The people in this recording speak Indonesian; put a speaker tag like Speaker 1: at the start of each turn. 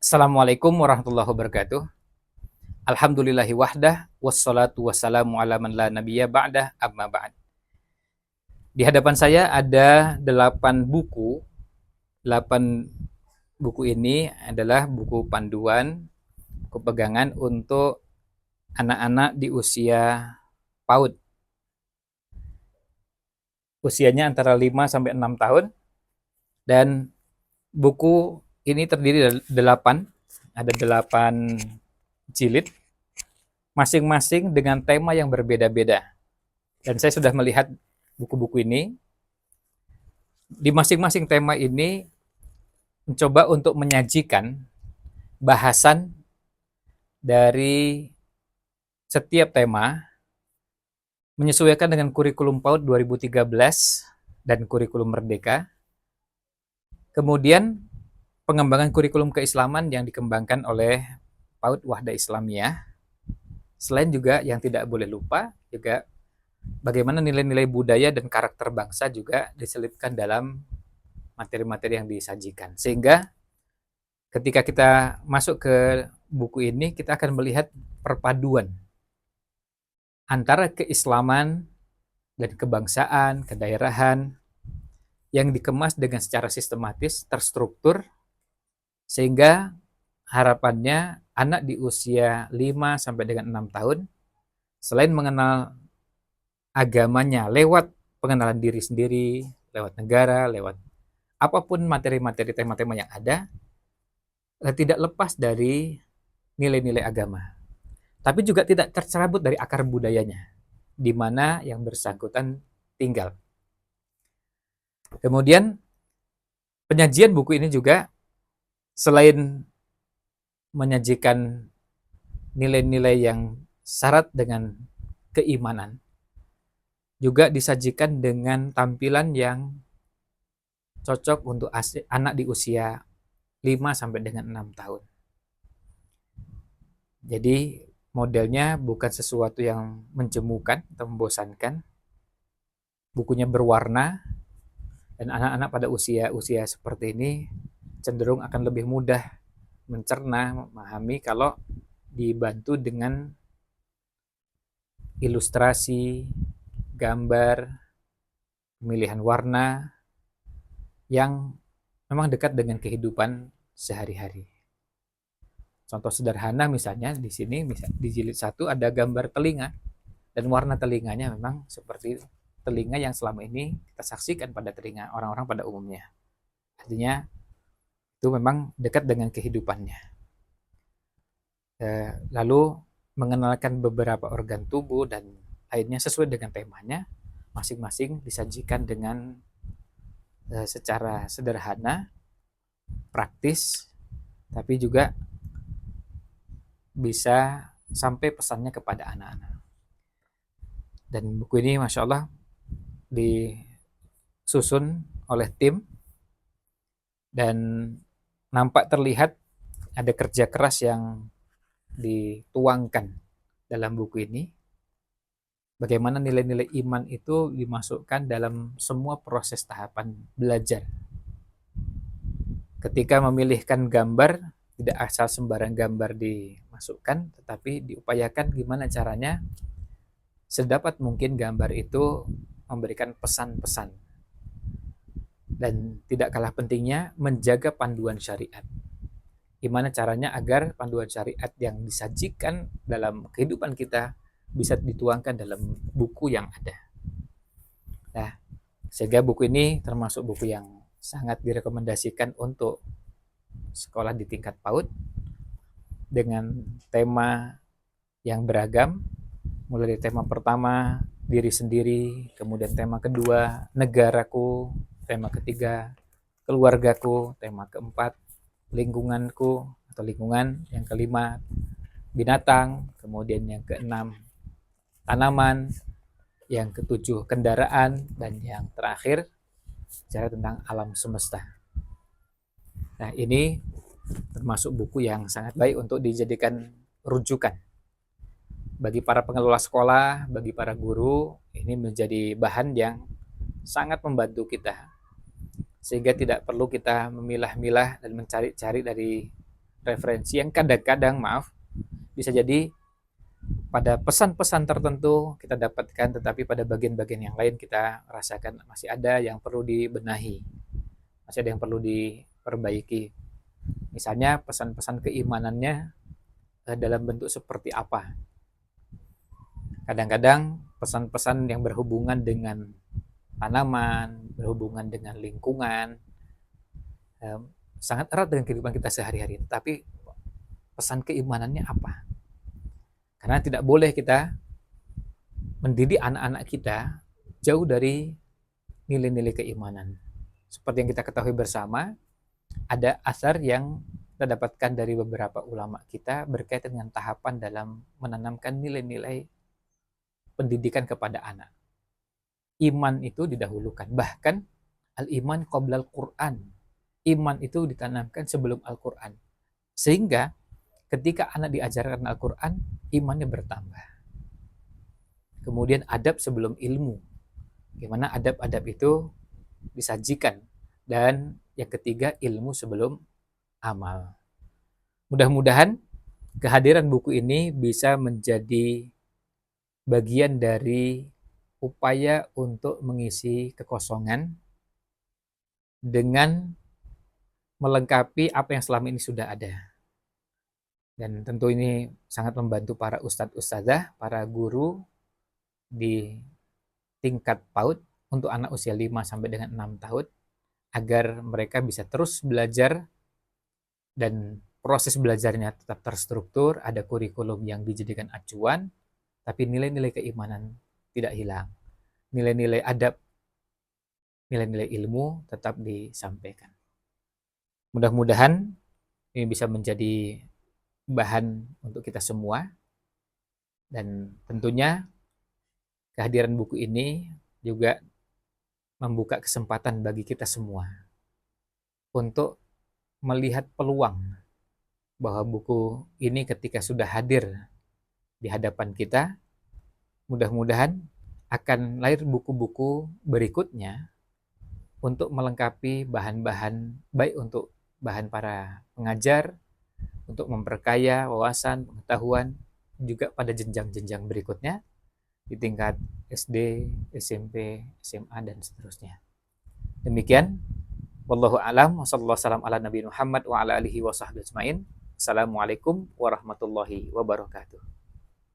Speaker 1: Assalamualaikum warahmatullahi wabarakatuh. Alhamdulillahi wahdah, wassalatu wassalamu ala man la nabiyya ba'dah, amma ba'd. Di hadapan saya ada 8 buku. 8 buku ini adalah buku panduan, buku pegangan untuk anak-anak di usia PAUD. Usianya antara 5 sampai 6 tahun, dan buku ini terdiri dari 8, ada 8 jilid, masing-masing dengan tema yang berbeda-beda. Dan saya sudah melihat buku-buku ini. Di masing-masing tema ini mencoba untuk menyajikan bahasan dari setiap tema, menyesuaikan dengan kurikulum PAUD 2013 dan kurikulum Merdeka. Kemudian pengembangan kurikulum keislaman yang dikembangkan oleh PAUD Wahda Islamiyah. Selain juga yang tidak boleh lupa juga bagaimana nilai-nilai budaya dan karakter bangsa juga diselipkan dalam materi-materi yang disajikan. Sehingga ketika kita masuk ke buku ini, kita akan melihat perpaduan antara keislaman dan kebangsaan, kedaerahan yang dikemas dengan secara sistematis, terstruktur, sehingga harapannya anak di usia 5 sampai dengan 6 tahun selain mengenal agamanya lewat pengenalan diri sendiri, lewat negara, lewat apapun materi-materi tema-tema yang ada, tidak lepas dari nilai-nilai agama. Tapi juga tidak tercerabut dari akar budayanya, di mana yang bersangkutan tinggal. Kemudian penyajian buku ini juga selain menyajikan nilai-nilai yang syarat dengan keimanan, juga disajikan dengan tampilan yang cocok untuk anak di usia 5 sampai dengan 6 tahun. Jadi modelnya bukan sesuatu yang menjemukan atau membosankan. Bukunya berwarna, dan anak-anak pada usia seperti ini cenderung akan lebih mudah mencerna, memahami kalau dibantu dengan ilustrasi, gambar, pemilihan warna yang memang dekat dengan kehidupan sehari-hari. Contoh sederhana misalnya di sini, di jilid 1 ada gambar telinga, dan warna telinganya memang seperti telinga yang selama ini kita saksikan pada telinga orang-orang pada umumnya. Artinya itu memang dekat dengan kehidupannya. Lalu mengenalkan beberapa organ tubuh dan lainnya sesuai dengan temanya, masing-masing disajikan dengan secara sederhana, praktis, tapi juga bisa sampai pesannya kepada anak-anak. Dan buku ini Masya Allah disusun oleh tim, dan nampak terlihat ada kerja keras yang dituangkan dalam buku ini. Bagaimana nilai-nilai iman itu dimasukkan dalam semua proses tahapan belajar. Ketika memilihkan gambar, tidak asal sembarang gambar dimasukkan, tetapi diupayakan gimana caranya sedapat mungkin gambar itu memberikan pesan-pesan. Dan tidak kalah pentingnya menjaga panduan syariat. Gimana caranya agar panduan syariat yang disajikan dalam kehidupan kita bisa dituangkan dalam buku yang ada. Nah, sehingga buku ini termasuk buku yang sangat direkomendasikan untuk sekolah di tingkat PAUD dengan tema yang beragam, mulai dari tema pertama diri sendiri, kemudian tema kedua negaraku, tema ketiga keluargaku, tema keempat lingkunganku atau lingkungan, yang kelima binatang, kemudian yang keenam tanaman, yang ketujuh kendaraan, dan yang terakhir bicara tentang alam semesta. Nah, ini termasuk buku yang sangat baik untuk dijadikan rujukan bagi para pengelola sekolah, bagi para guru. Ini menjadi bahan yang sangat membantu kita, sehingga tidak perlu kita memilah-milah dan mencari-cari dari referensi yang kadang-kadang bisa jadi pada pesan-pesan tertentu kita dapatkan, tetapi pada bagian-bagian yang lain kita rasakan masih ada yang perlu dibenahi, masih ada yang perlu diperbaiki. Misalnya pesan-pesan keimanannya dalam bentuk seperti apa. Kadang-kadang pesan-pesan yang berhubungan dengan tanaman, berhubungan dengan lingkungan, sangat erat dengan kehidupan kita sehari-hari. Tapi pesan keimanannya apa? Karena tidak boleh kita mendidik anak-anak kita jauh dari nilai-nilai keimanan. Seperti yang kita ketahui bersama, ada asar yang kita dapatkan dari beberapa ulama kita berkaitan dengan tahapan dalam menanamkan nilai-nilai pendidikan kepada anak. Iman itu didahulukan. Bahkan al-iman qoblal Qur'an. Iman itu ditanamkan sebelum Al-Quran. Sehingga ketika anak diajarkan Al-Quran, imannya bertambah. Kemudian adab sebelum ilmu. Gimana adab-adab itu disajikan. Dan yang ketiga, ilmu sebelum amal. Mudah-mudahan kehadiran buku ini bisa menjadi bagian dari upaya untuk mengisi kekosongan dengan melengkapi apa yang selama ini sudah ada. Dan tentu ini sangat membantu para ustadz-ustadzah, para guru di tingkat PAUD untuk anak usia 5 sampai dengan 6 tahun agar mereka bisa terus belajar dan proses belajarnya tetap terstruktur, ada kurikulum yang dijadikan acuan, tapi nilai-nilai keimanan tidak hilang. Nilai-nilai adab, nilai-nilai ilmu tetap disampaikan. Mudah-mudahan ini bisa menjadi bahan untuk kita semua, dan tentunya kehadiran buku ini juga membuka kesempatan bagi kita semua untuk melihat peluang bahwa buku ini ketika sudah hadir di hadapan kita, mudah-mudahan akan lahir buku-buku berikutnya untuk melengkapi bahan-bahan, baik untuk bahan para pengajar, untuk memperkaya wawasan, pengetahuan, juga pada jenjang-jenjang berikutnya di tingkat SD, SMP, SMA, dan seterusnya. Demikian, wallahu a'lam, wassallallahu salam ala Nabi Muhammad wa ala alihi wa sahbihi ajmain. Assalamualaikum warahmatullahi wabarakatuh.